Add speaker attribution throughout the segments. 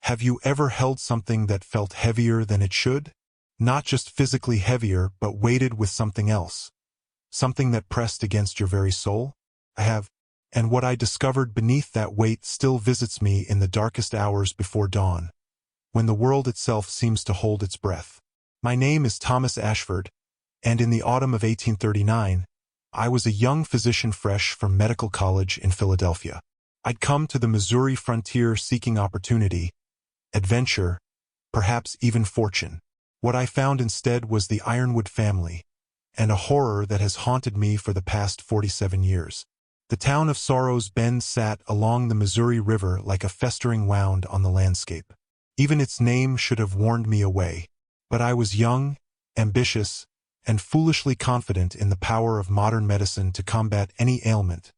Speaker 1: Have you ever held something that felt heavier than it should? Not just physically heavier, but weighted with something else. Something that pressed against your very soul? I have. And what I discovered beneath that weight still visits me in the darkest hours before dawn, when the world itself seems to hold its breath. My name is Thomas Ashford, and in the autumn of 1839, I was a young physician fresh from medical college in Philadelphia. I'd come to the Missouri frontier seeking opportunity, adventure, perhaps even fortune. What I found instead was the Ironwood family, and a horror that has haunted me for the past 47 years. The town of Sorrow's Bend sat along the Missouri River like a festering wound on the landscape. Even its name should have warned me away. But I was young, ambitious, and foolishly confident in the power of modern medicine to combat any ailment,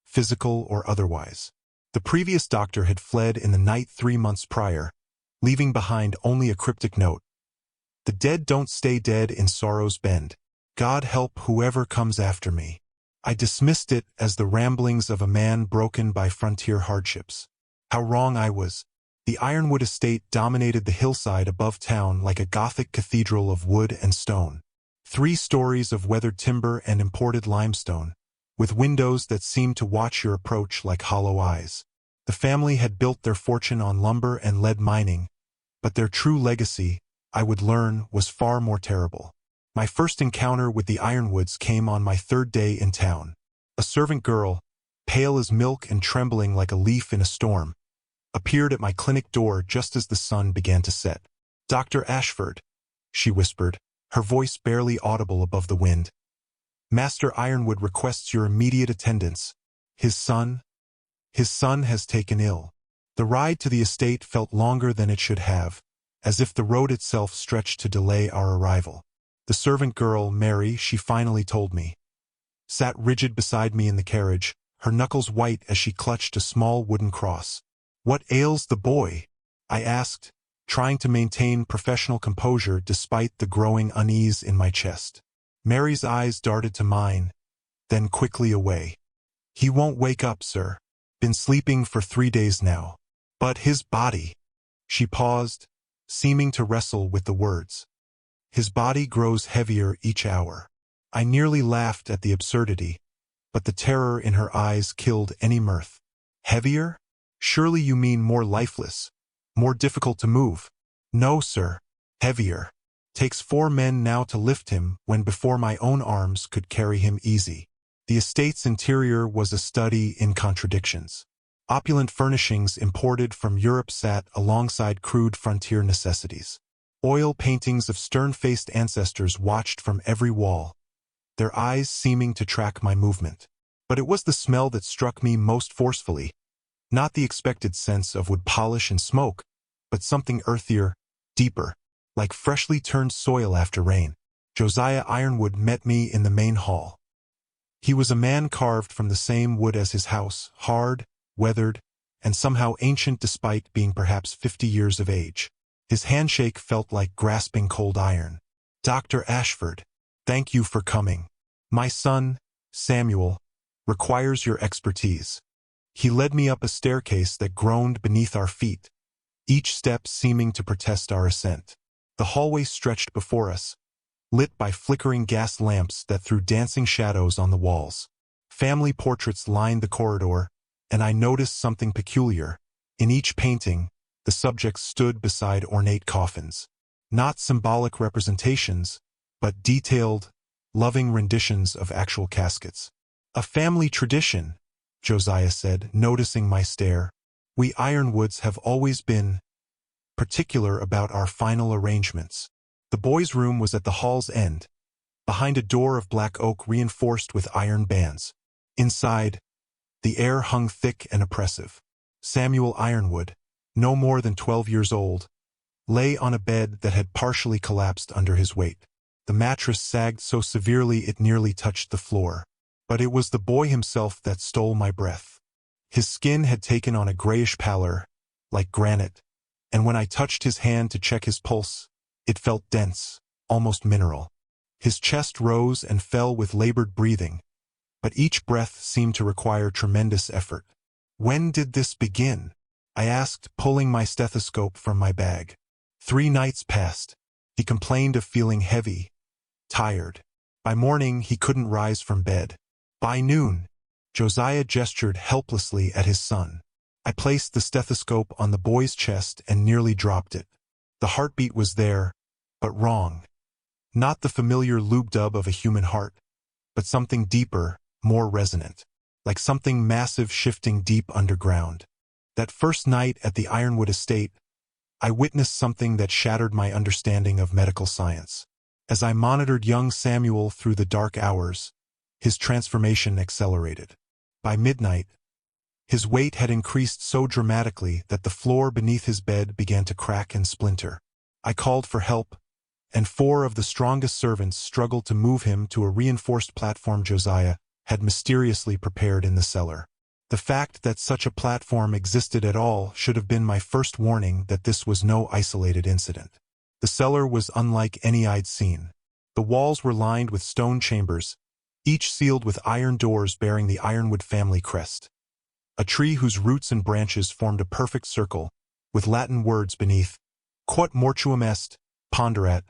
Speaker 1: physical or otherwise. The previous doctor had fled in the night 3 months prior, leaving behind only a cryptic note. The dead don't stay dead in Sorrow's Bend. God help whoever comes after me. I dismissed it as the ramblings of a man broken by frontier hardships. How wrong I was. The Ironwood estate dominated the hillside above town like a Gothic cathedral of wood and stone. 3 stories of weathered timber and imported limestone, with windows that seemed to watch your approach like hollow eyes. The family had built their fortune on lumber and lead mining, but their true legacy, I would learn, was far more terrible. My first encounter with the Ironwoods came on my 3rd day in town. A servant girl, pale as milk and trembling like a leaf in a storm, appeared at my clinic door just as the sun began to set. "Dr. Ashford," she whispered, her voice barely audible above the wind. "Master Ironwood requests your immediate attendance. His son has taken ill." The ride to the estate felt longer than it should have, as if the road itself stretched to delay our arrival. The servant girl, Mary, she finally told me, sat rigid beside me in the carriage, her knuckles white as she clutched a small wooden cross. "What ails the boy?" I asked, trying to maintain professional composure despite the growing unease in my chest. Mary's eyes darted to mine, then quickly away. "He won't wake up, sir. Been sleeping for 3 days now. But his body—" She paused, seeming to wrestle with the words. "His body grows heavier each hour." I nearly laughed at the absurdity, but the terror in her eyes killed any mirth. "Heavier? Surely you mean more lifeless, more difficult to move." "No, sir. Heavier. Takes 4 men now to lift him when before my own arms could carry him easy." The estate's interior was a study in contradictions. Opulent furnishings imported from Europe sat alongside crude frontier necessities. Oil paintings of stern-faced ancestors watched from every wall, their eyes seeming to track my movement. But it was the smell that struck me most forcefully, not the expected sense of wood polish and smoke, but something earthier, deeper, like freshly turned soil after rain. Josiah Ironwood met me in the main hall. He was a man carved from the same wood as his house, hard, weathered, and somehow ancient despite being perhaps 50 years of age. His handshake felt like grasping cold iron. "Dr. Ashford, thank you for coming. My son, Samuel, requires your expertise." He led me up a staircase that groaned beneath our feet, each step seeming to protest our ascent. The hallway stretched before us, lit by flickering gas lamps that threw dancing shadows on the walls. Family portraits lined the corridor, and I noticed something peculiar. In each painting, the subjects stood beside ornate coffins. Not symbolic representations, but detailed, loving renditions of actual caskets. "A family tradition," Josiah said, noticing my stare. "We Ironwoods have always been particular about our final arrangements." The boys' room was at the hall's end, behind a door of black oak reinforced with iron bands. Inside, the air hung thick and oppressive. Samuel Ironwood, no more than 12 years old, lay on a bed that had partially collapsed under his weight. The mattress sagged so severely it nearly touched the floor. But it was the boy himself that stole my breath. His skin had taken on a grayish pallor, like granite, and when I touched his hand to check his pulse, it felt dense, almost mineral. His chest rose and fell with labored breathing, but each breath seemed to require tremendous effort. "When did this begin?" I asked, pulling my stethoscope from my bag. 3 nights passed. He complained of feeling heavy, tired. By morning, he couldn't rise from bed. By noon, Josiah gestured helplessly at his son. I placed the stethoscope on the boy's chest and nearly dropped it. The heartbeat was there, but wrong. Not the familiar lube-dub of a human heart, but something deeper, more resonant. Like something massive shifting deep underground. That first night at the Ironwood estate, I witnessed something that shattered my understanding of medical science. As I monitored young Samuel through the dark hours, his transformation accelerated. By midnight, his weight had increased so dramatically that the floor beneath his bed began to crack and splinter. I called for help, and 4 of the strongest servants struggled to move him to a reinforced platform Josiah had mysteriously prepared in the cellar. The fact that such a platform existed at all should have been my first warning that this was no isolated incident. The cellar was unlike any I'd seen. The walls were lined with stone chambers, each sealed with iron doors bearing the Ironwood family crest. A tree whose roots and branches formed a perfect circle, with Latin words beneath. Quod mortuum est, ponderat.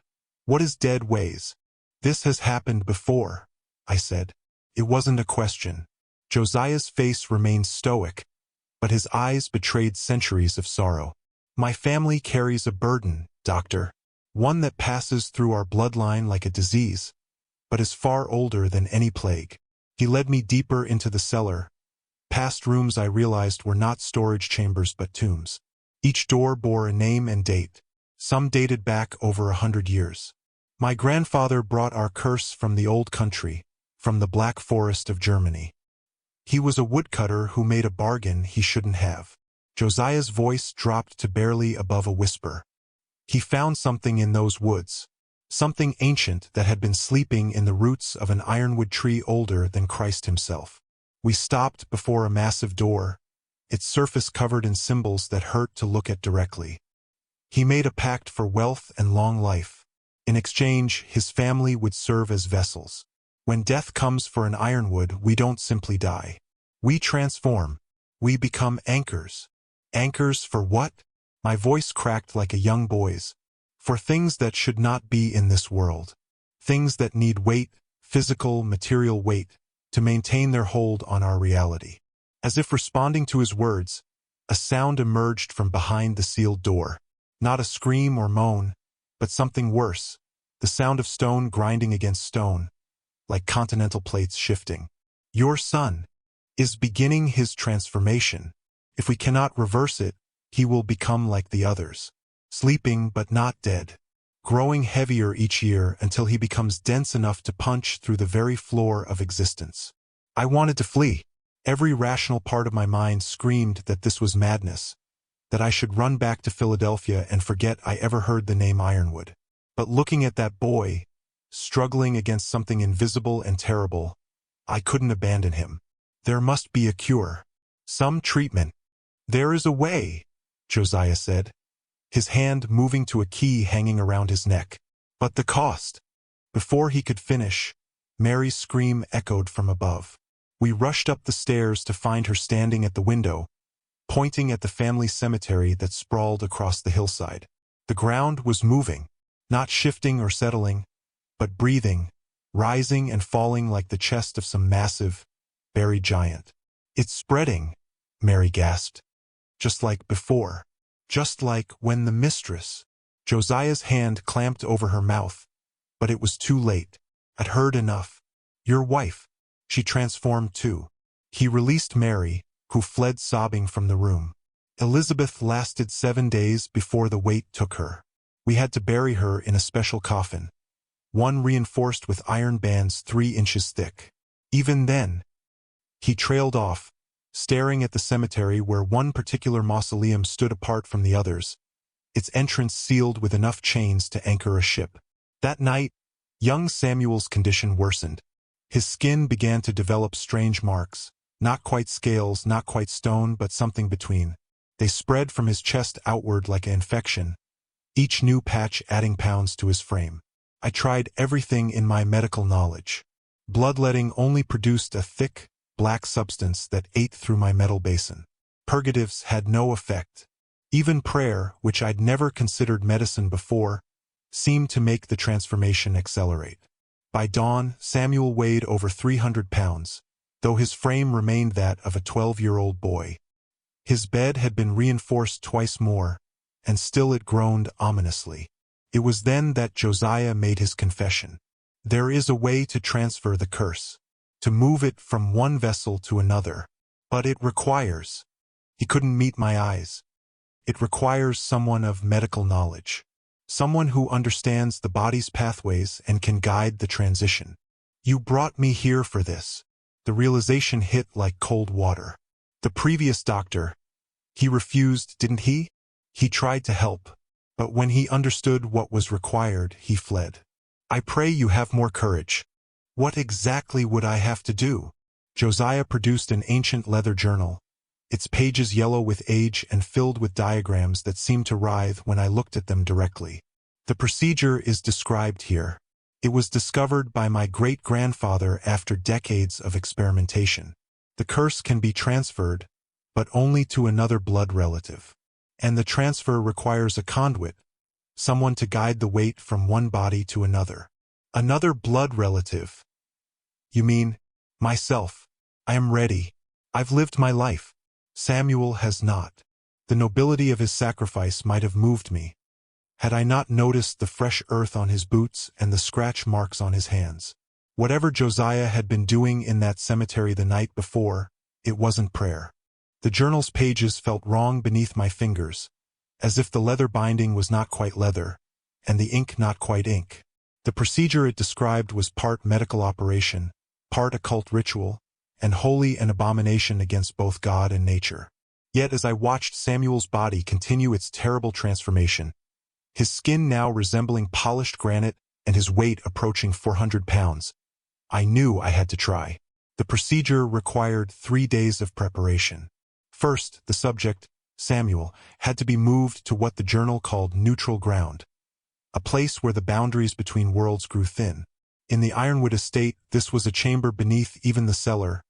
Speaker 1: What is dead weighs. This has happened before, I said. It wasn't a question. Josiah's face remained stoic, but his eyes betrayed centuries of sorrow. My family carries a burden, doctor. One that passes through our bloodline like a disease, but is far older than any plague. He led me deeper into the cellar, past rooms I realized were not storage chambers but tombs. Each door bore a name and date. Some dated back over 100 years. My grandfather brought our curse from the old country, from the Black Forest of Germany. He was a woodcutter who made a bargain he shouldn't have. Josiah's voice dropped to barely above a whisper. He found something in those woods, something ancient that had been sleeping in the roots of an ironwood tree older than Christ himself. We stopped before a massive door, its surface covered in symbols that hurt to look at directly. He made a pact for wealth and long life. In exchange, his family would serve as vessels. When death comes for an Ironwood, we don't simply die. We transform. We become anchors. Anchors for what? My voice cracked like a young boy's. For things that should not be in this world. Things that need weight, physical, material weight, to maintain their hold on our reality. As if responding to his words, a sound emerged from behind the sealed door. Not a scream or moan, but something worse. The sound of stone grinding against stone, like continental plates shifting. Your son is beginning his transformation. If we cannot reverse it, he will become like the others. Sleeping but not dead. Growing heavier each year until he becomes dense enough to punch through the very floor of existence. I wanted to flee. Every rational part of my mind screamed that this was madness, that I should run back to Philadelphia and forget I ever heard the name Ironwood. But looking at that boy, struggling against something invisible and terrible, I couldn't abandon him. There must be a cure. Some treatment. There is a way, Josiah said, his hand moving to a key hanging around his neck. But the cost. Before he could finish, Mary's scream echoed from above. We rushed up the stairs to find her standing at the window, pointing at the family cemetery that sprawled across the hillside. The ground was moving, not shifting or settling, but breathing, rising and falling like the chest of some massive, buried giant. It's spreading, Mary gasped. Just like before. Just like when the mistress. Josiah's hand clamped over her mouth, but it was too late. I'd heard enough. Your wife. She transformed too. He released Mary, who fled sobbing from the room. Elizabeth lasted 7 days before the weight took her. We had to bury her in a special coffin, one reinforced with iron bands 3 inches thick. Even then, he trailed off, staring at the cemetery where one particular mausoleum stood apart from the others, its entrance sealed with enough chains to anchor a ship. That night, young Samuel's condition worsened. His skin began to develop strange marks, not quite scales, not quite stone, but something between. They spread from his chest outward like an infection, each new patch adding pounds to his frame. I tried everything in my medical knowledge. Bloodletting only produced a thick, black substance that ate through my metal basin. Purgatives had no effect. Even prayer, which I'd never considered medicine before, seemed to make the transformation accelerate. By dawn, Samuel weighed over 300 pounds, though his frame remained that of a 12-year-old boy. His bed had been reinforced twice more, and still it groaned ominously. It was then that Josiah made his confession. There is a way to transfer the curse, to move it from one vessel to another, but it requires. He couldn't meet my eyes. It requires someone of medical knowledge. Someone who understands the body's pathways and can guide the transition. You brought me here for this. The realization hit like cold water. The previous doctor, he refused, didn't he? He tried to help, but when he understood what was required, he fled. I pray you have more courage. What exactly would I have to do? Josiah produced an ancient leather journal, its pages yellow with age and filled with diagrams that seemed to writhe when I looked at them directly. The procedure is described here. It was discovered by my great-grandfather after decades of experimentation. The curse can be transferred, but only to another blood relative. And the transfer requires a conduit, someone to guide the weight from one body to another. Another blood relative. You mean, myself. I am ready. I've lived my life. Samuel has not. The nobility of his sacrifice might have moved me, had I not noticed the fresh earth on his boots and the scratch marks on his hands. Whatever Josiah had been doing in that cemetery the night before, it wasn't prayer. The journal's pages felt wrong beneath my fingers, as if the leather binding was not quite leather, and the ink not quite ink. The procedure it described was part medical operation, part occult ritual, and wholly an abomination against both God and nature. Yet as I watched Samuel's body continue its terrible transformation, his skin now resembling polished granite and his weight approaching 400 pounds, I knew I had to try. The procedure required 3 days of preparation. First, the subject, Samuel, had to be moved to what the journal called neutral ground, a place where the boundaries between worlds grew thin. In the Ironwood estate, this was a chamber beneath even the cellar,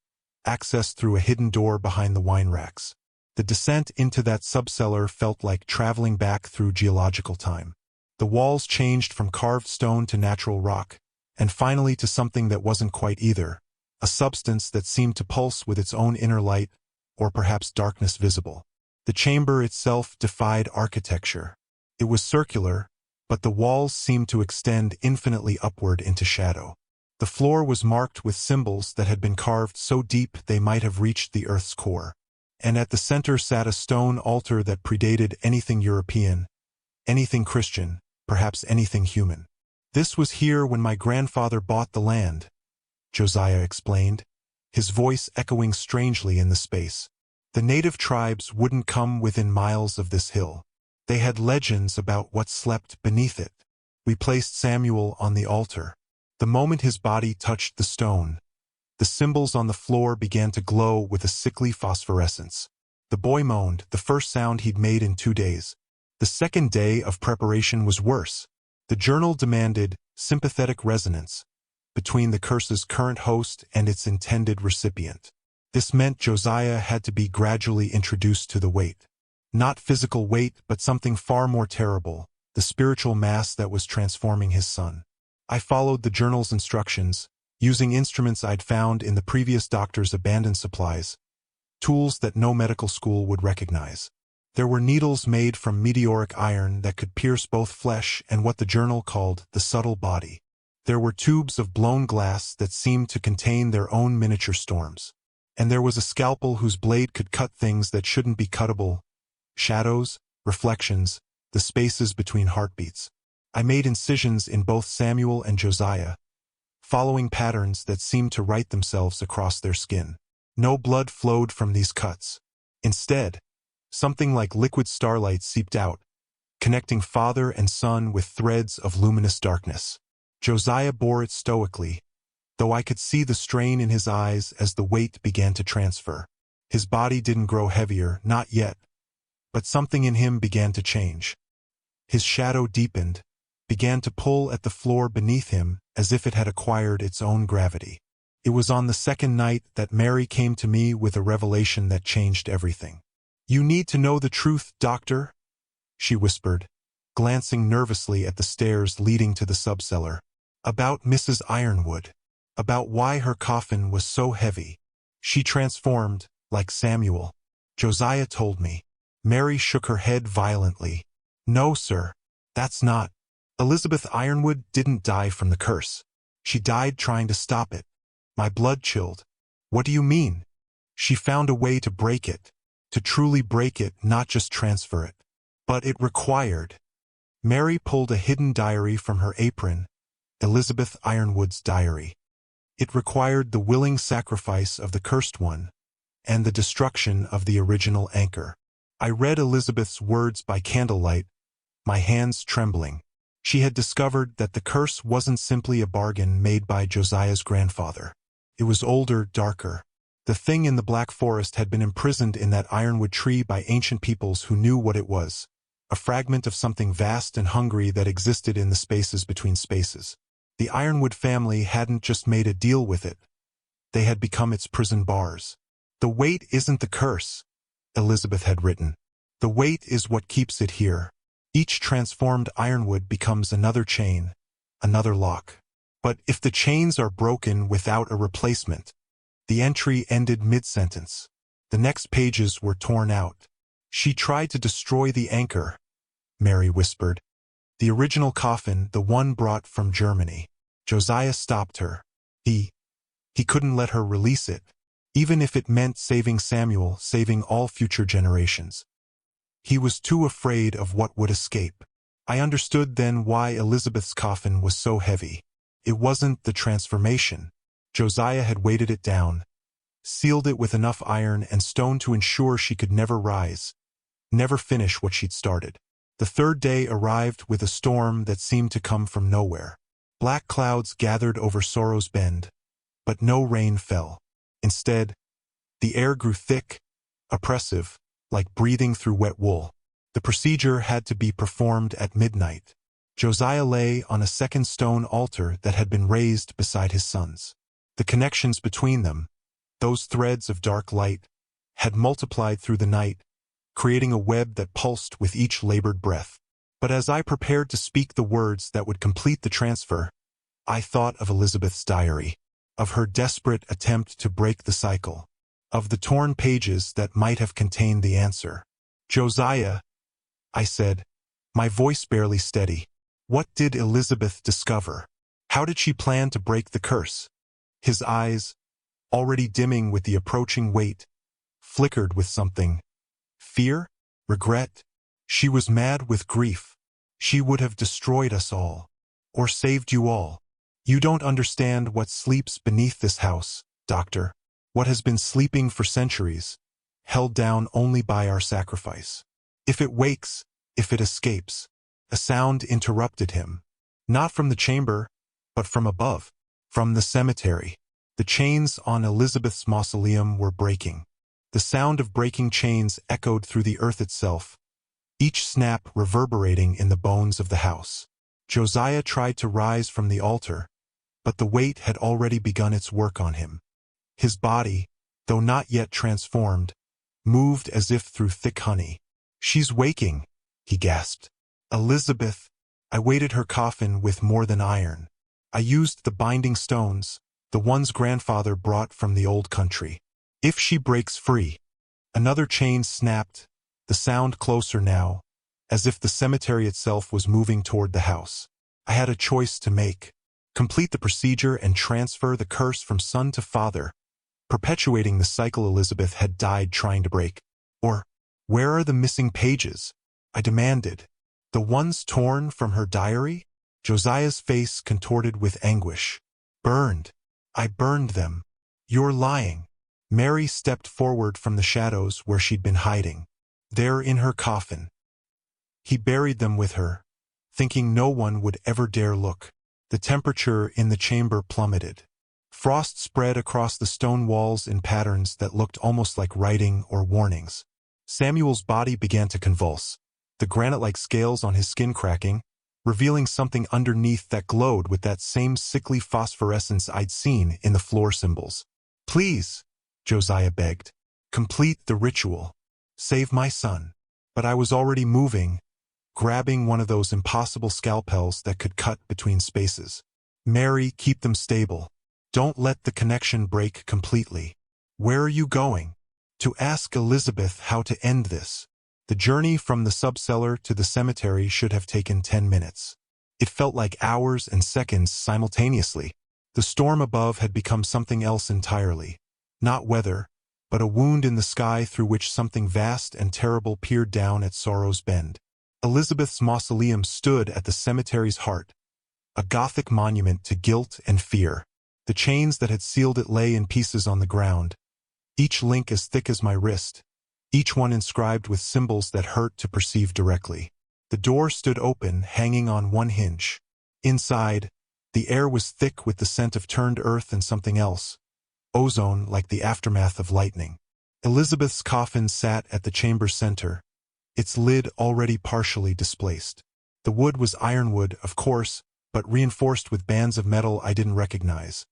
Speaker 1: accessed through a hidden door behind the wine racks. The descent into that subcellar felt like traveling back through geological time. The walls changed from carved stone to natural rock, and finally to something that wasn't quite either, a substance that seemed to pulse with its own inner light, or perhaps darkness visible. The chamber itself defied architecture. It was circular, but the walls seemed to extend infinitely upward into shadow. The floor was marked with symbols that had been carved so deep they might have reached the earth's core. And at the center sat a stone altar that predated anything European, anything Christian, perhaps anything human. This was here when my grandfather bought the land, Josiah explained, his voice echoing strangely in the space. The native tribes wouldn't come within miles of this hill. They had legends about what slept beneath it. We placed Samuel on the altar. The moment his body touched the stone, the symbols on the floor began to glow with a sickly phosphorescence. The boy moaned, the first sound he'd made in 2 days. The second day of preparation was worse. The journal demanded sympathetic resonance between the curse's current host and its intended recipient. This meant Josiah had to be gradually introduced to the weight. Not physical weight, but something far more terrible, the spiritual mass that was transforming his son. I followed the journal's instructions, using instruments I'd found in the previous doctor's abandoned supplies, tools that no medical school would recognize. There were needles made from meteoric iron that could pierce both flesh and what the journal called the subtle body. There were tubes of blown glass that seemed to contain their own miniature storms. And there was a scalpel whose blade could cut things that shouldn't be cuttable, shadows, reflections, the spaces between heartbeats. I made incisions in both Samuel and Josiah, following patterns that seemed to write themselves across their skin. No blood flowed from these cuts. Instead, something like liquid starlight seeped out, connecting father and son with threads of luminous darkness. Josiah bore it stoically, though I could see the strain in his eyes as the weight began to transfer. His body didn't grow heavier, not yet, but something in him began to change. His shadow deepened, began to pull at the floor beneath him as if it had acquired its own gravity. It was on the second night that Mary came to me with a revelation that changed everything. "You need to know the truth, doctor," she whispered, glancing nervously at the stairs leading to the subcellar. "About Mrs. Ironwood. About why her coffin was so heavy. She transformed, like Samuel. Josiah told me." Mary shook her head violently. "No, sir. That's not. Elizabeth Ironwood didn't die from the curse. She died trying to stop it." My blood chilled. "What do you mean?" "She found a way to break it. To truly break it, not just transfer it. But it required." Mary pulled a hidden diary from her apron, Elizabeth Ironwood's diary. "It required the willing sacrifice of the cursed one, and the destruction of the original anchor." I read Elizabeth's words by candlelight, my hands trembling. She had discovered that the curse wasn't simply a bargain made by Josiah's grandfather. It was older, darker. The thing in the Black Forest had been imprisoned in that ironwood tree by ancient peoples who knew what it was, a fragment of something vast and hungry that existed in the spaces between spaces. The Ironwood family hadn't just made a deal with it. They had become its prison bars. "The weight isn't the curse," Elizabeth had written. "The weight is what keeps it here. Each transformed ironwood becomes another chain, another lock. But if the chains are broken without a replacement..." The entry ended mid-sentence. The next pages were torn out. "She tried to destroy the anchor," Mary whispered. "The original coffin, the one brought from Germany." Josiah stopped her. He couldn't let her release it, even if it meant saving Samuel, saving all future generations. He was too afraid of what would escape. I understood then why Elizabeth's coffin was so heavy. It wasn't the transformation. Josiah had weighted it down, sealed it with enough iron and stone to ensure she could never rise, never finish what she'd started. The third day arrived with a storm that seemed to come from nowhere. Black clouds gathered over Sorrow's Bend, but no rain fell. Instead, the air grew thick, oppressive, like breathing through wet wool. The procedure had to be performed at midnight. Josiah lay on a second stone altar that had been raised beside his son's. The connections between them, those threads of dark light, had multiplied through the night, creating a web that pulsed with each labored breath. But as I prepared to speak the words that would complete the transfer, I thought of Elizabeth's diary, of her desperate attempt to break the cycle, of the torn pages that might have contained the answer. "Josiah," I said, my voice barely steady, "what did Elizabeth discover? How did she plan to break the curse?" His eyes, already dimming with the approaching weight, flickered with something. Fear? Regret? She was mad with grief. She would have destroyed us all. Or saved you all. "You don't understand what sleeps beneath this house, Doctor. What has been sleeping for centuries, held down only by our sacrifice. If it wakes, if it escapes." A sound interrupted him. Not from the chamber, but from above. From the cemetery. The chains on Elizabeth's mausoleum were breaking. The sound of breaking chains echoed through the earth itself, each snap reverberating in the bones of the house. Josiah tried to rise from the altar, but the weight had already begun its work on him. His body, though not yet transformed, moved as if through thick honey. "She's waking," he gasped. "Elizabeth." I weighted her coffin with more than iron. I used the binding stones, the ones grandfather brought from the old country. "If she breaks free." Another chain snapped, the sound closer now, as if the cemetery itself was moving toward the house. I had a choice to make. Complete the procedure and transfer the curse from son to father, perpetuating the cycle Elizabeth had died trying to break. Or, where are the missing pages? I demanded. The ones torn from her diary? Josiah's face contorted with anguish. "Burned. I burned them." "You're lying." Mary stepped forward from the shadows where she'd been hiding. "They're in her coffin." He buried them with her, thinking no one would ever dare look. The temperature in the chamber plummeted. Frost spread across the stone walls in patterns that looked almost like writing or warnings. Samuel's body began to convulse, the granite-like scales on his skin cracking, revealing something underneath that glowed with that same sickly phosphorescence I'd seen in the floor symbols. "Please," Josiah begged, "complete the ritual. Save my son. But I was already moving, grabbing one of those impossible scalpels that could cut between spaces. Mary, keep them stable. Don't let the connection break completely. Where are you going? To ask Elizabeth how to end this. The journey from the subcellar to the cemetery should have taken 10 minutes. It felt like hours and seconds simultaneously. The storm above had become something else entirely. Not weather, but a wound in the sky through which something vast and terrible peered down at Sorrow's Bend. Elizabeth's mausoleum stood at the cemetery's heart, a Gothic monument to guilt and fear. The chains that had sealed it lay in pieces on the ground, each link as thick as my wrist, each one inscribed with symbols that hurt to perceive directly. The door stood open, hanging on one hinge. Inside, the air was thick with the scent of turned earth and something else, ozone like the aftermath of lightning. Elizabeth's coffin sat at the chamber's center, its lid already partially displaced. The wood was ironwood, of course, but reinforced with bands of metal I didn't recognize,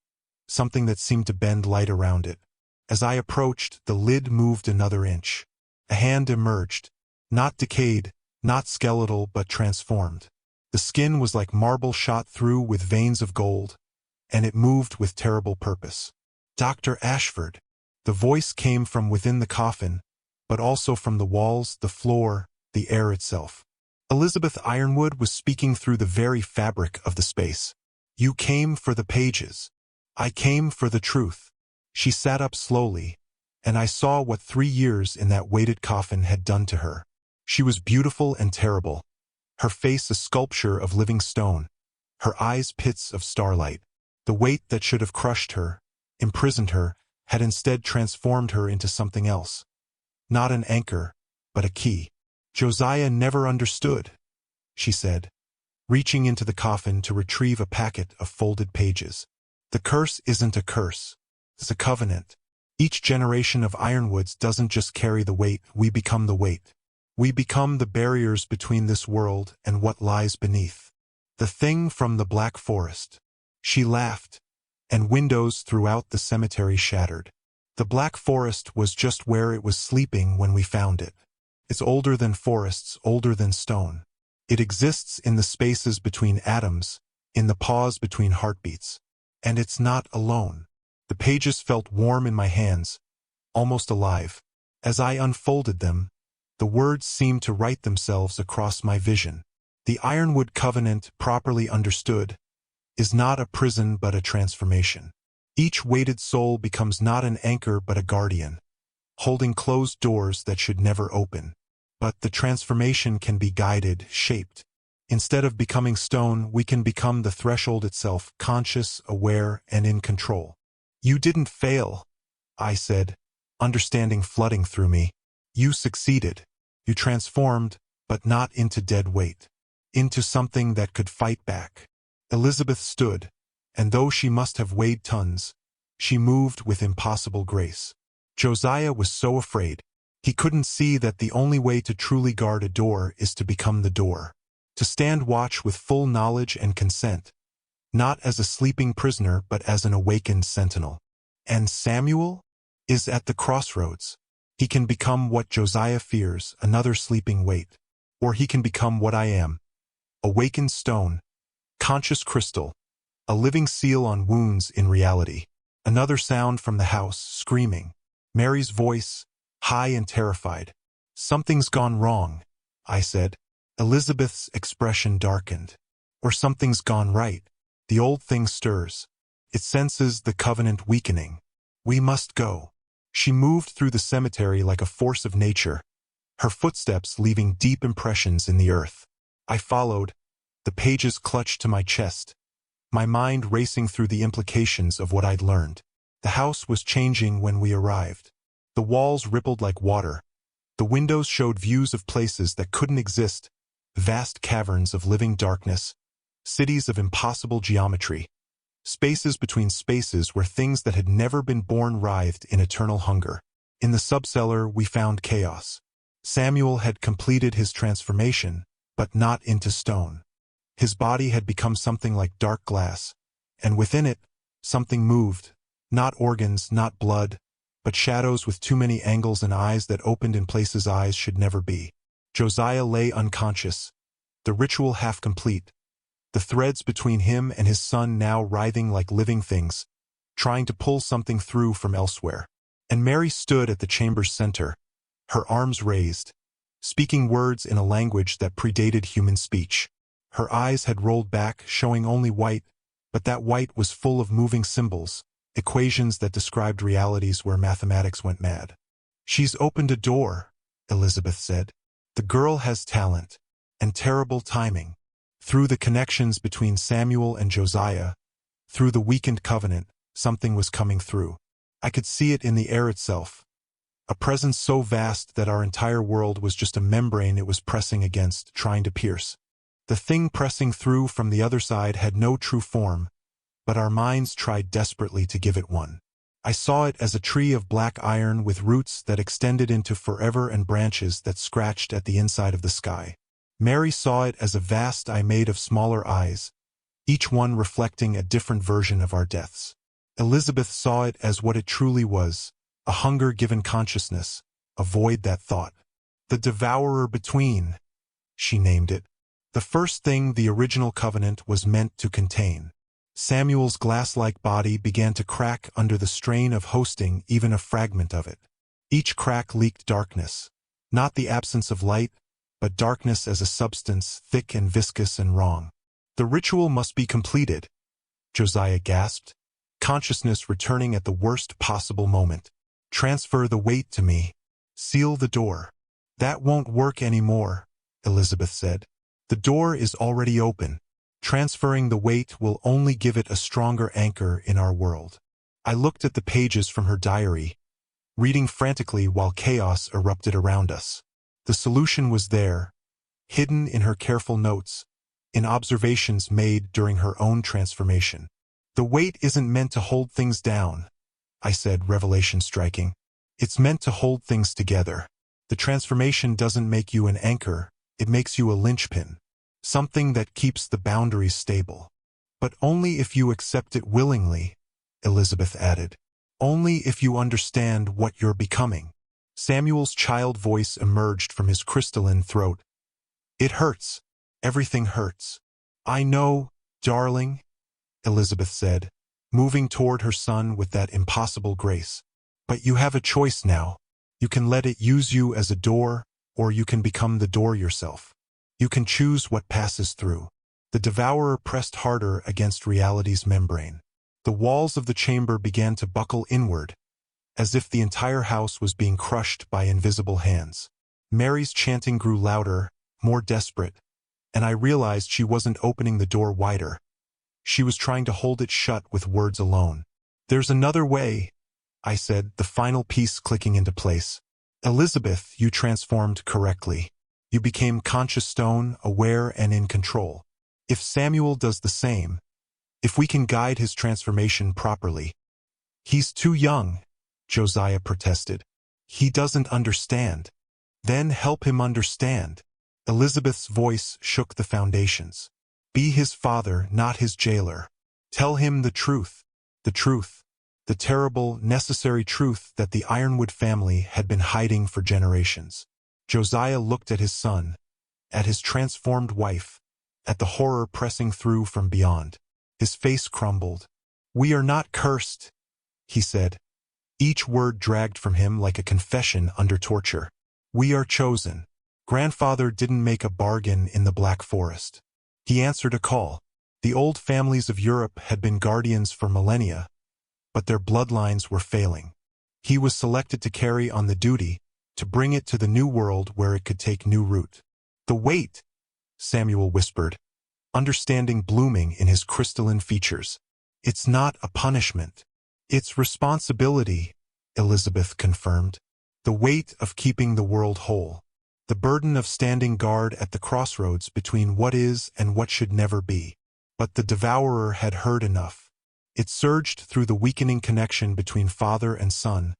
Speaker 1: something that seemed to bend light around it. As I approached, the lid moved another inch. A hand emerged, not decayed, not skeletal, but transformed. The skin was like marble shot through with veins of gold, and it moved with terrible purpose. Dr. Ashford. The voice came from within the coffin, but also from the walls, the floor, the air itself. Elizabeth Ironwood was speaking through the very fabric of the space. You came for the pages. I came for the truth. She sat up slowly, and I saw what 3 years in that weighted coffin had done to her. She was beautiful and terrible, her face a sculpture of living stone, her eyes pits of starlight. The weight that should have crushed her, imprisoned her, had instead transformed her into something else. Not an anchor, but a key. Josiah never understood, she said, reaching into the coffin to retrieve a packet of folded pages. The curse isn't a curse. It's a covenant. Each generation of Ironwoods doesn't just carry the weight, we become the weight. We become the barriers between this world and what lies beneath. The thing from the Black Forest. She laughed, and windows throughout the cemetery shattered. The Black Forest was just where it was sleeping when we found it. It's older than forests, older than stone. It exists in the spaces between atoms, in the pause between heartbeats. And it's not alone. The pages felt warm in my hands, almost alive. As I unfolded them, the words seemed to write themselves across my vision. The Ironwood Covenant, properly understood, is not a prison but a transformation. Each weighted soul becomes not an anchor but a guardian, holding closed doors that should never open. But the transformation can be guided, shaped. Instead of becoming stone, we can become the threshold itself, conscious, aware, and in control. You didn't fail, I said, understanding flooding through me. You succeeded. You transformed, but not into dead weight. Into something that could fight back. Elizabeth stood, and though she must have weighed tons, she moved with impossible grace. Josiah was so afraid. He couldn't see that the only way to truly guard a door is to become the door. To stand watch with full knowledge and consent, not as a sleeping prisoner but as an awakened sentinel. And Samuel is at the crossroads. He can become what Josiah fears, another sleeping weight. Or he can become what I am, awakened stone, conscious crystal, a living seal on wounds in reality. Another sound from the house, screaming. Mary's voice, high and terrified. Something's gone wrong, I said. Elizabeth's expression darkened. Or something's gone right. The old thing stirs. It senses the covenant weakening. We must go. She moved through the cemetery like a force of nature, her footsteps leaving deep impressions in the earth. I followed, the pages clutched to my chest, my mind racing through the implications of what I'd learned. The house was changing when we arrived. The walls rippled like water. The windows showed views of places that couldn't exist, vast caverns of living darkness, cities of impossible geometry, spaces between spaces where things that had never been born writhed in eternal hunger. In the subcellar, we found chaos. Samuel had completed his transformation, but not into stone. His body had become something like dark glass, and within it, something moved, not organs, not blood, but shadows with too many angles and eyes that opened in places eyes should never be. Josiah lay unconscious, the ritual half complete, the threads between him and his son now writhing like living things, trying to pull something through from elsewhere. And Mary stood at the chamber's center, her arms raised, speaking words in a language that predated human speech. Her eyes had rolled back, showing only white, but that white was full of moving symbols, equations that described realities where mathematics went mad. "She's opened a door," Elizabeth said. "The girl has talent, and terrible timing. Through the connections between Samuel and Josiah, through the weakened covenant, something was coming through. I could see it in the air itself. A presence so vast that our entire world was just a membrane it was pressing against, trying to pierce. The thing pressing through from the other side had no true form, but our minds tried desperately to give it one. I saw it as a tree of black iron with roots that extended into forever and branches that scratched at the inside of the sky. Mary saw it as a vast eye made of smaller eyes, each one reflecting a different version of our deaths. Elizabeth saw it as what it truly was, a hunger-given consciousness, a void that thought. The devourer between, she named it. The first thing the original covenant was meant to contain. Samuel's glass-like body began to crack under the strain of hosting even a fragment of it. Each crack leaked darkness, not the absence of light, but darkness as a substance thick and viscous and wrong. "The ritual must be completed," Josiah gasped, consciousness returning at the worst possible moment. "Transfer the weight to me. Seal the door." "That won't work anymore," Elizabeth said. "The door is already open. Transferring the weight will only give it a stronger anchor in our world." I looked at the pages from her diary, reading frantically while chaos erupted around us. The solution was there, hidden in her careful notes, in observations made during her own transformation. "The weight isn't meant to hold things down," I said, revelation striking. "It's meant to hold things together. The transformation doesn't make you an anchor, it makes you a linchpin. Something that keeps the boundaries stable. But only if you accept it willingly," Elizabeth added. "Only if you understand what you're becoming." Samuel's child voice emerged from his crystalline throat. "It hurts. Everything hurts." "I know, darling," Elizabeth said, moving toward her son with that impossible grace. "But you have a choice now. You can let it use you as a door, or you can become the door yourself. You can choose what passes through." The devourer pressed harder against reality's membrane. The walls of the chamber began to buckle inward, as if the entire house was being crushed by invisible hands. Mary's chanting grew louder, more desperate, and I realized she wasn't opening the door wider. She was trying to hold it shut with words alone. "There's another way," I said, the final piece clicking into place. "Elizabeth, you transformed correctly. You became conscious stone, aware and in control. If Samuel does the same, if we can guide his transformation properly." "He's too young," Josiah protested. "He doesn't understand." "Then help him understand." Elizabeth's voice shook the foundations. "Be his father, not his jailer. Tell him the truth. The terrible, necessary truth that the Ironwood family had been hiding for generations." Josiah looked at his son, at his transformed wife, at the horror pressing through from beyond. His face crumbled. "We are not cursed," he said. Each word dragged from him like a confession under torture. "We are chosen. Grandfather didn't make a bargain in the Black Forest. He answered a call. The old families of Europe had been guardians for millennia, but their bloodlines were failing. He was selected to carry on the duty, to bring it to the new world where it could take new root." "The weight," Samuel whispered, understanding blooming in his crystalline features. "It's not a punishment. It's responsibility," Elizabeth confirmed. "The weight of keeping the world whole. The burden of standing guard at the crossroads between what is and what should never be." But the devourer had heard enough. It surged through the weakening connection between father and son,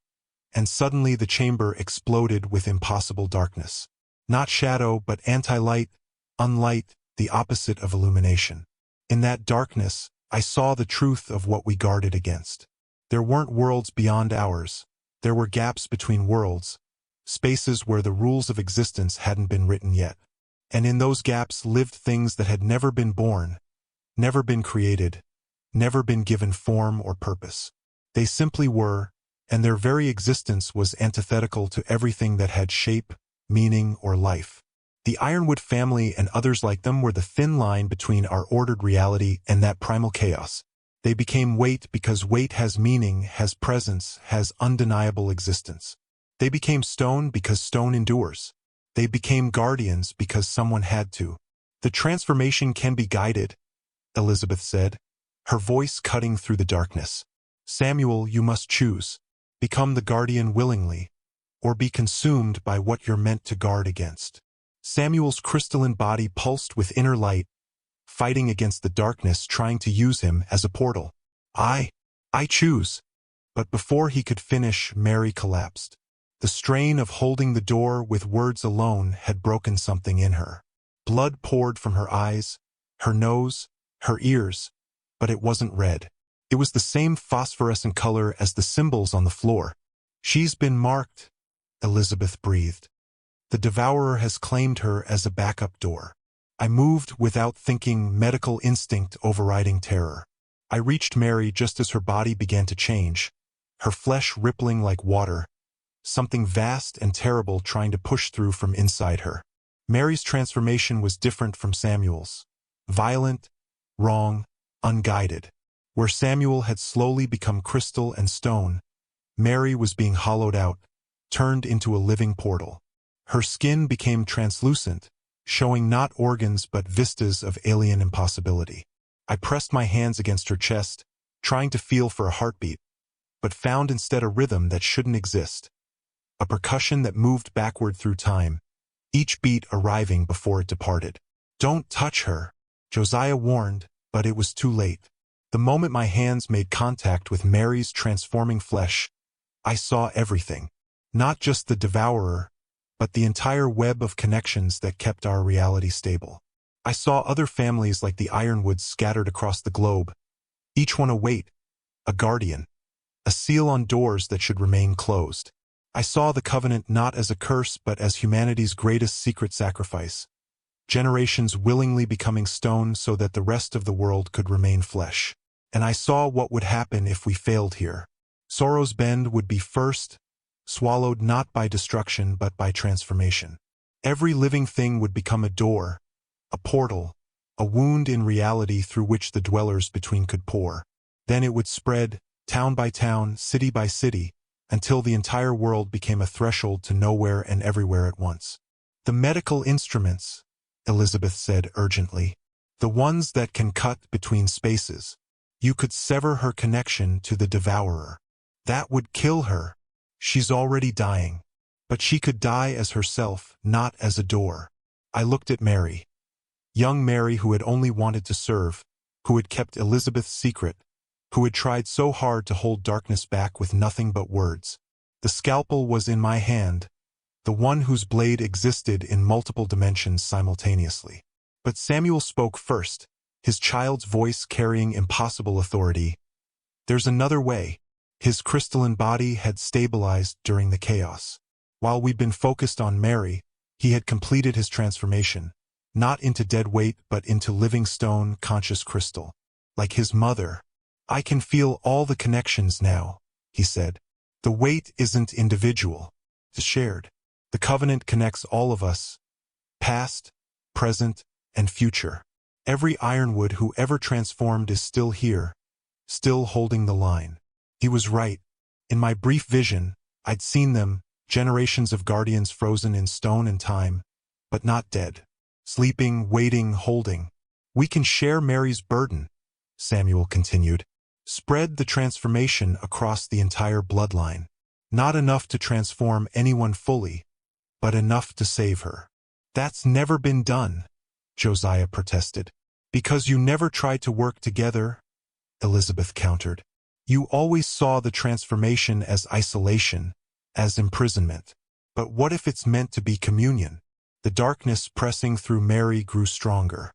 Speaker 1: and suddenly the chamber exploded with impossible darkness. Not shadow, but anti-light, unlight, the opposite of illumination. In that darkness, I saw the truth of what we guarded against. There weren't worlds beyond ours, There were gaps between worlds, spaces where the rules of existence hadn't been written yet. And in those gaps lived things that had never been born, never been created, never been given form or purpose. They simply were, and their very existence was antithetical to everything that had shape, meaning, or life. The Ironwood family and others like them were the thin line between our ordered reality and that primal chaos. They became weight because weight has meaning, has presence, has undeniable existence. They became stone because stone endures. They became guardians because someone had to. The transformation can be guided, Elizabeth said, her voice cutting through the darkness. Samuel, you must choose. Become the guardian willingly, or be consumed by what you're meant to guard against. Samuel's crystalline body pulsed with inner light, fighting against the darkness trying to use him as a portal. I choose. But before he could finish, Mary collapsed. The strain of holding the door with words alone had broken something in her. Blood poured from her eyes, her nose, her ears, but it wasn't red. It was the same phosphorescent color as the symbols on the floor. She's been marked, Elizabeth breathed. The devourer has claimed her as a backup door. I moved without thinking, medical instinct overriding terror. I reached Mary just as her body began to change, her flesh rippling like water, something vast and terrible trying to push through from inside her. Mary's transformation was different from Samuel's. Violent, wrong, unguided. Where Samuel had slowly become crystal and stone, Mary was being hollowed out, turned into a living portal. Her skin became translucent, showing not organs but vistas of alien impossibility. I pressed my hands against her chest, trying to feel for a heartbeat, but found instead a rhythm that shouldn't exist. A percussion that moved backward through time, each beat arriving before it departed. Don't touch her, Josiah warned, but it was too late. The moment my hands made contact with Mary's transforming flesh, I saw everything. Not just the devourer, but the entire web of connections that kept our reality stable. I saw other families like the Ironwoods scattered across the globe, each one a weight, a guardian, a seal on doors that should remain closed. I saw the covenant not as a curse but as humanity's greatest secret sacrifice, generations willingly becoming stone so that the rest of the world could remain flesh. And I saw what would happen if we failed here. Sorrow's Bend would be first, swallowed not by destruction but by transformation. Every living thing would become a door, a portal, a wound in reality through which the dwellers between could pour. Then it would spread, town by town, city by city, until the entire world became a threshold to nowhere and everywhere at once. The medical instruments, Elizabeth said urgently, the ones that can cut between spaces. You could sever her connection to the devourer. That would kill her. She's already dying. But she could die as herself, not as a door. I looked at Mary. Young Mary who had only wanted to serve, who had kept Elizabeth's secret, who had tried so hard to hold darkness back with nothing but words. The scalpel was in my hand, the one whose blade existed in multiple dimensions simultaneously. But Samuel spoke first, his child's voice carrying impossible authority. There's another way. His crystalline body had stabilized during the chaos. While we'd been focused on Mary, he had completed his transformation, not into dead weight but into living stone, conscious crystal. Like his mother. I can feel all the connections now, he said. The weight isn't individual. It's shared. The covenant connects all of us, past, present, and future. Every Ironwood who ever transformed is still here, still holding the line. He was right. In my brief vision, I'd seen them, generations of guardians frozen in stone and time, but not dead. Sleeping, waiting, holding. We can share Mary's burden, Samuel continued. Spread the transformation across the entire bloodline. Not enough to transform anyone fully, but enough to save her. That's never been done, Josiah protested. Because you never tried to work together, Elizabeth countered. You always saw the transformation as isolation, as imprisonment. But what if it's meant to be communion? The darkness pressing through Mary grew stronger.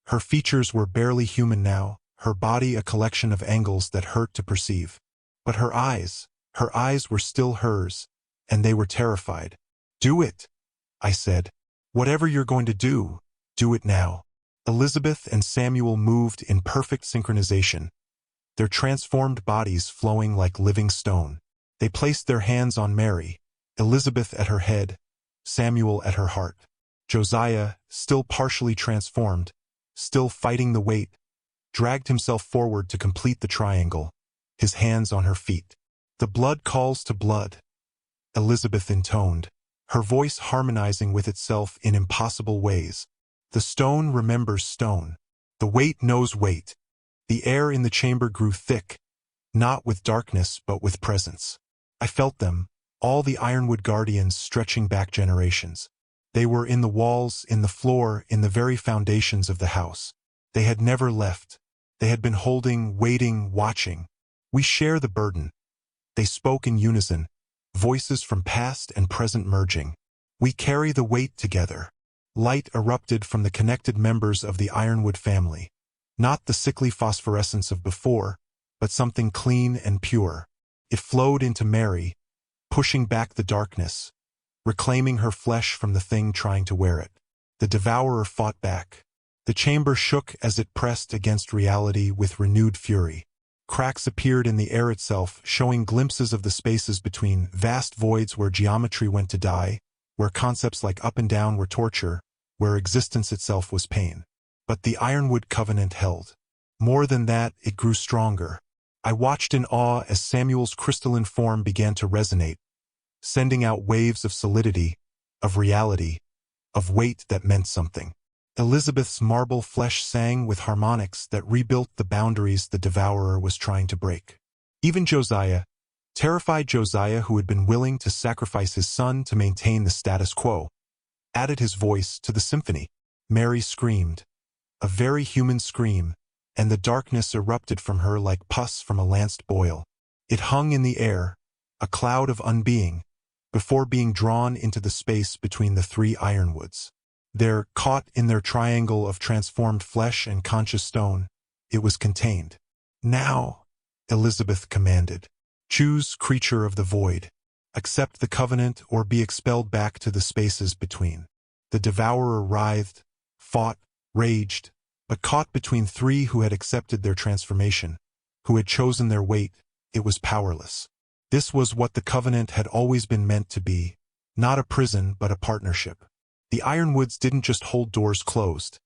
Speaker 1: Her features were barely human now, her body a collection of angles that hurt to perceive. But her eyes, Her eyes were still hers, and they were terrified. "Do it," I said. "Whatever you're going to do it now." Elizabeth and Samuel moved in perfect synchronization, their transformed bodies flowing like living stone. They placed their hands on Mary, Elizabeth at her head, Samuel at her heart. Josiah, still partially transformed, still fighting the weight, dragged himself forward to complete the triangle, his hands on her feet. "The blood calls to blood," Elizabeth intoned, her voice harmonizing with itself in impossible ways. "The stone remembers stone. The weight knows weight." The air in the chamber grew thick, not with darkness but with presence. I felt them, all the Ironwood guardians stretching back generations. They were in the walls, in the floor, in the very foundations of the house. They had never left. They had been holding, waiting, watching. "We share the burden." They spoke in unison, voices from past and present merging. "We carry the weight together." Light erupted from the connected members of the Ironwood family. Not the sickly phosphorescence of before, but something clean and pure. It flowed into Mary, pushing back the darkness, reclaiming her flesh from the thing trying to wear it. The devourer fought back. The chamber shook as it pressed against reality with renewed fury. Cracks appeared in the air itself, showing glimpses of the spaces between, vast voids where geometry went to die, where concepts like up and down were torture, where existence itself was pain. But the Ironwood covenant held. More than that, it grew stronger. I watched in awe as Samuel's crystalline form began to resonate, sending out waves of solidity, of reality, of weight that meant something. Elizabeth's marble flesh sang with harmonics that rebuilt the boundaries the devourer was trying to break. Even Josiah, terrified Josiah who had been willing to sacrifice his son to maintain the status quo, added his voice to the symphony. Mary screamed, a very human scream, and the darkness erupted from her like pus from a lanced boil. It hung in the air, a cloud of unbeing, before being drawn into the space between the three Ironwoods. There, caught in their triangle of transformed flesh and conscious stone, it was contained. "Now," Elizabeth commanded, "choose, creature of the void. Accept the covenant or be expelled back to the spaces between." The devourer writhed, fought, raged, but caught between three who had accepted their transformation, who had chosen their weight, it was powerless. This was what the covenant had always been meant to be, not a prison but a partnership. The Ironwoods didn't just hold doors closed.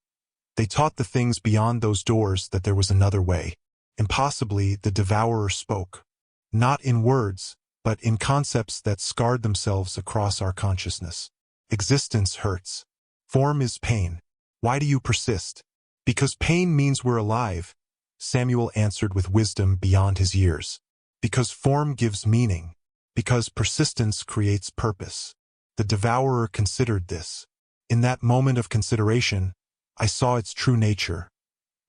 Speaker 1: They taught the things beyond those doors that there was another way. Impossibly, the devourer spoke. Not in words, but in concepts that scarred themselves across our consciousness. Existence hurts. Form is pain. Why do you persist? Because pain means we're alive, Samuel answered with wisdom beyond his years. Because form gives meaning. Because persistence creates purpose. The devourer considered this. In that moment of consideration, I saw its true nature.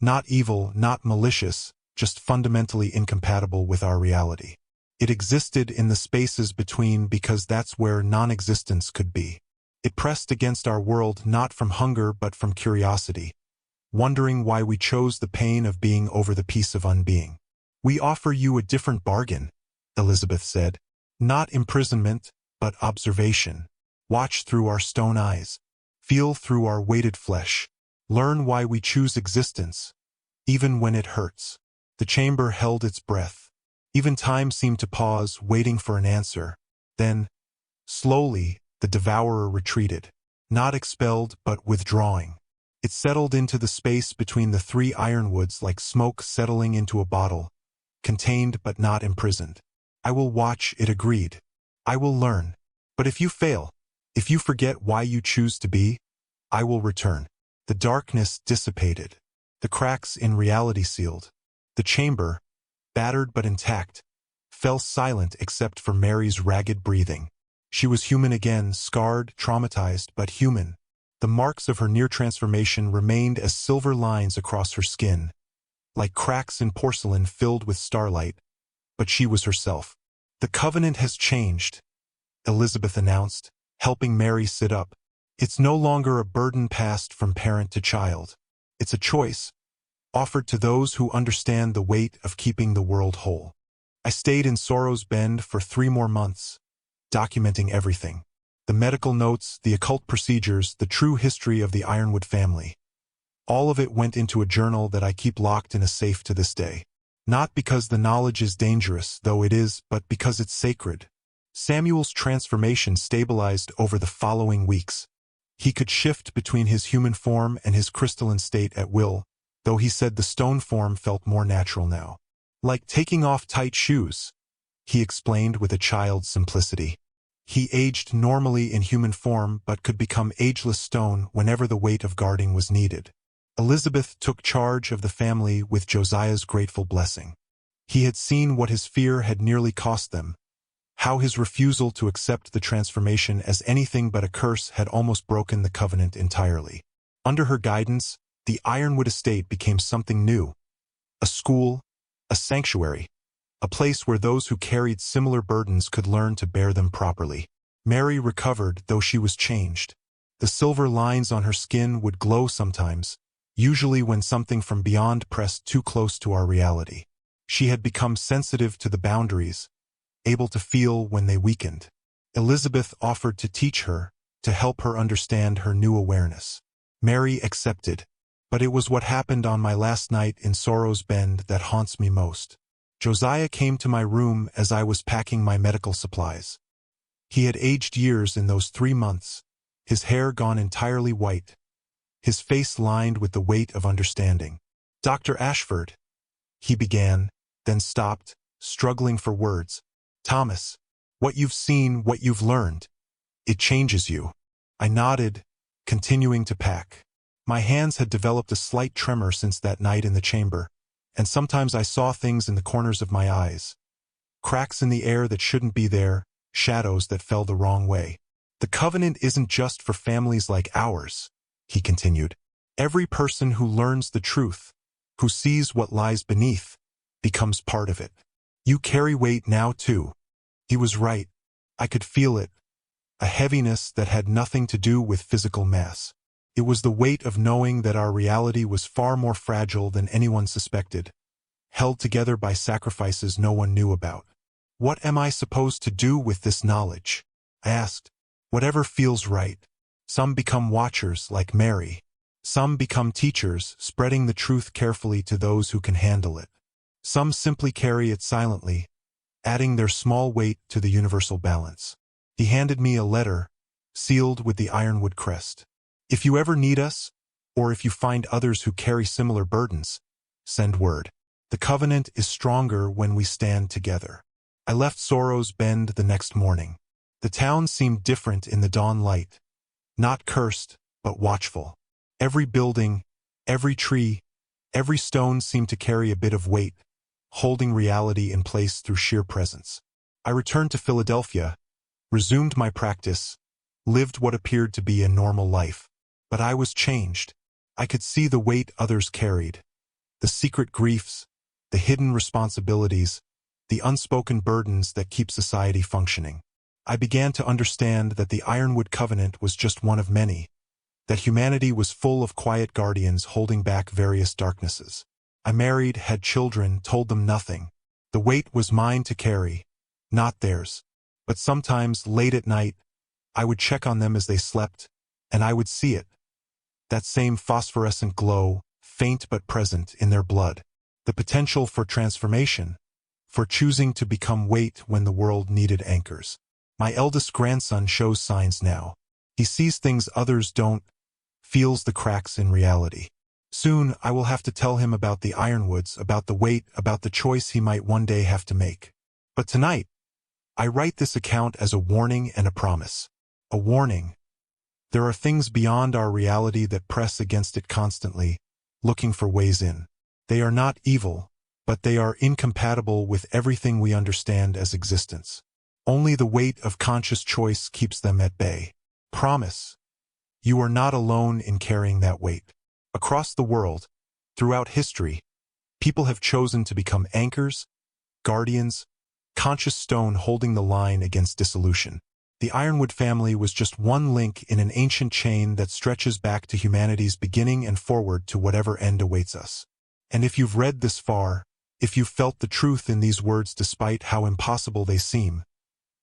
Speaker 1: Not evil, not malicious, just fundamentally incompatible with our reality. It existed in the spaces between because that's where non-existence could be. It pressed against our world not from hunger but from curiosity, wondering why we chose the pain of being over the peace of unbeing. "We offer you a different bargain," Elizabeth said. "Not imprisonment, but observation. Watch through our stone eyes. Feel through our weighted flesh. Learn why we choose existence, even when it hurts." The chamber held its breath. Even time seemed to pause, waiting for an answer. Then, slowly, the devourer retreated. Not expelled, but withdrawing. It settled into the space between the three Ironwoods like smoke settling into a bottle, contained but not imprisoned. "I will watch," it agreed. "I will learn. But if you fail, if you forget why you choose to be, I will return." The darkness dissipated. The cracks in reality sealed. The chamber, battered but intact, fell silent except for Mary's ragged breathing. She was human again, scarred, traumatized, but human. The marks of her near transformation remained as silver lines across her skin, like cracks in porcelain filled with starlight, but she was herself. "The covenant has changed," Elizabeth announced, helping Mary sit up. "It's no longer a burden passed from parent to child. It's a choice, offered to those who understand the weight of keeping the world whole." I stayed in Sorrow's Bend for 3 more months, documenting everything. The medical notes, the occult procedures, the true history of the Ironwood family. All of it went into a journal that I keep locked in a safe to this day. Not because the knowledge is dangerous, though it is, but because it's sacred. Samuel's transformation stabilized over the following weeks. He could shift between his human form and his crystalline state at will, though he said the stone form felt more natural now. Like taking off tight shoes, he explained with a child's simplicity. He aged normally in human form but could become ageless stone whenever the weight of guarding was needed. Elizabeth took charge of the family with Josiah's grateful blessing. He had seen what his fear had nearly cost them, how his refusal to accept the transformation as anything but a curse had almost broken the covenant entirely. Under her guidance, the Ironwood estate became something new. A school, a sanctuary, a place where those who carried similar burdens could learn to bear them properly. Mary recovered, though she was changed. The silver lines on her skin would glow sometimes, usually when something from beyond pressed too close to our reality. She had become sensitive to the boundaries, able to feel when they weakened. Elizabeth offered to teach her, to help her understand her new awareness. Mary accepted, but it was what happened on my last night in Sorrow's Bend that haunts me most. Josiah came to my room as I was packing my medical supplies. He had aged years in those 3 months, his hair gone entirely white, his face lined with the weight of understanding. "Dr. Ashford," he began, then stopped, struggling for words. "Thomas, what you've seen, what you've learned, it changes you." I nodded, continuing to pack. My hands had developed a slight tremor since that night in the chamber, and sometimes I saw things in the corners of my eyes. Cracks in the air that shouldn't be there, shadows that fell the wrong way. "The covenant isn't just for families like ours," he continued. "Every person who learns the truth, who sees what lies beneath, becomes part of it. You carry weight now too." He was right. I could feel it, a heaviness that had nothing to do with physical mass. It was the weight of knowing that our reality was far more fragile than anyone suspected, held together by sacrifices no one knew about. "What am I supposed to do with this knowledge?" I asked. "Whatever feels right. Some become watchers, like Mary. Some become teachers, spreading the truth carefully to those who can handle it. Some simply carry it silently, adding their small weight to the universal balance." He handed me a letter, sealed with the Ironwood crest. "If you ever need us, or if you find others who carry similar burdens, send word. The covenant is stronger when we stand together." I left Sorrow's Bend the next morning. The town seemed different in the dawn light, not cursed, but watchful. Every building, every tree, every stone seemed to carry a bit of weight, holding reality in place through sheer presence. I returned to Philadelphia, resumed my practice, lived what appeared to be a normal life. But I was changed. I could see the weight others carried, the secret griefs, the hidden responsibilities, the unspoken burdens that keep society functioning. I began to understand that the Ironwood covenant was just one of many, that humanity was full of quiet guardians holding back various darknesses. I married, had children, told them nothing. The weight was mine to carry, not theirs. But sometimes, late at night, I would check on them as they slept, and I would see it. That same phosphorescent glow, faint but present, in their blood. The potential for transformation, for choosing to become weight when the world needed anchors. My eldest grandson shows signs now. He sees things others don't, feels the cracks in reality. Soon I will have to tell him about the Ironwoods, about the weight, about the choice he might one day have to make. But tonight, I write this account as a warning and a promise. A warning. There are things beyond our reality that press against it constantly, looking for ways in. They are not evil, but they are incompatible with everything we understand as existence. Only the weight of conscious choice keeps them at bay. Promise. You are not alone in carrying that weight. Across the world, throughout history, people have chosen to become anchors, guardians, conscious stone holding the line against dissolution. The Ironwood family was just one link in an ancient chain that stretches back to humanity's beginning and forward to whatever end awaits us. And if you've read this far, If you felt the truth in these words despite how impossible they seem,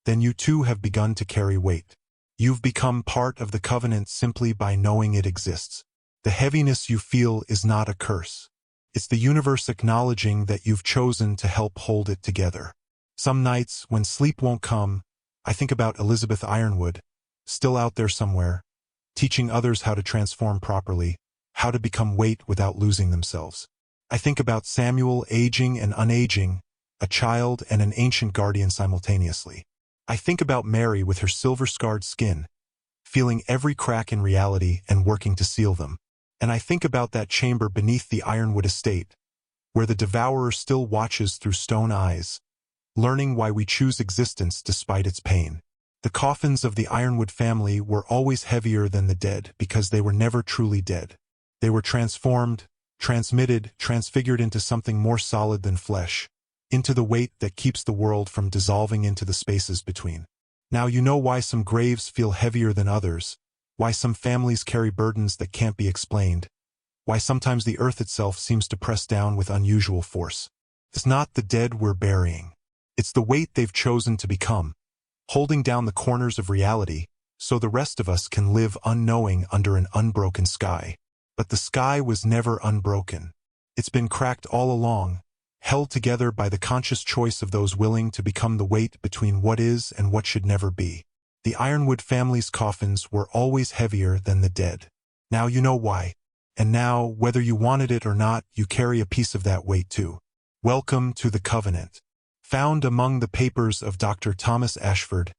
Speaker 1: then you too have begun to carry weight. You've become part of the covenant simply by knowing it exists. The heaviness you feel is not a curse. It's the universe acknowledging that you've chosen to help hold it together. Some nights, when sleep won't come, I think about Elizabeth Ironwood, still out there somewhere, teaching others how to transform properly, how to become weight without losing themselves. I think about Samuel aging and unaging, a child and an ancient guardian simultaneously. I think about Mary with her silver-scarred skin, feeling every crack in reality and working to seal them. And I think about that chamber beneath the Ironwood estate, where the devourer still watches through stone eyes, learning why we choose existence despite its pain. The coffins of the Ironwood family were always heavier than the dead because they were never truly dead. They were transformed, transmitted, transfigured into something more solid than flesh, into the weight that keeps the world from dissolving into the spaces between. Now you know why some graves feel heavier than others, why some families carry burdens that can't be explained, why sometimes the earth itself seems to press down with unusual force. It's not the dead we're burying. It's the weight they've chosen to become, holding down the corners of reality so the rest of us can live unknowing under an unbroken sky. But the sky was never unbroken. It's been cracked all along, held together by the conscious choice of those willing to become the weight between what is and what should never be. The Ironwood family's coffins were always heavier than the dead. Now you know why. And now, whether you wanted it or not, you carry a piece of that weight too. Welcome to the Covenant. Found among the papers of Dr. Thomas Ashford,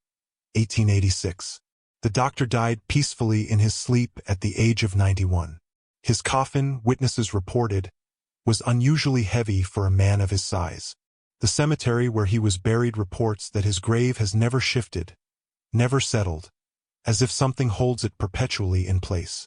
Speaker 1: 1886. The doctor died peacefully in his sleep at the age of 91. His coffin, witnesses reported, was unusually heavy for a man of his size. The cemetery where he was buried reports that his grave has never shifted, never settled, as if something holds it perpetually in place.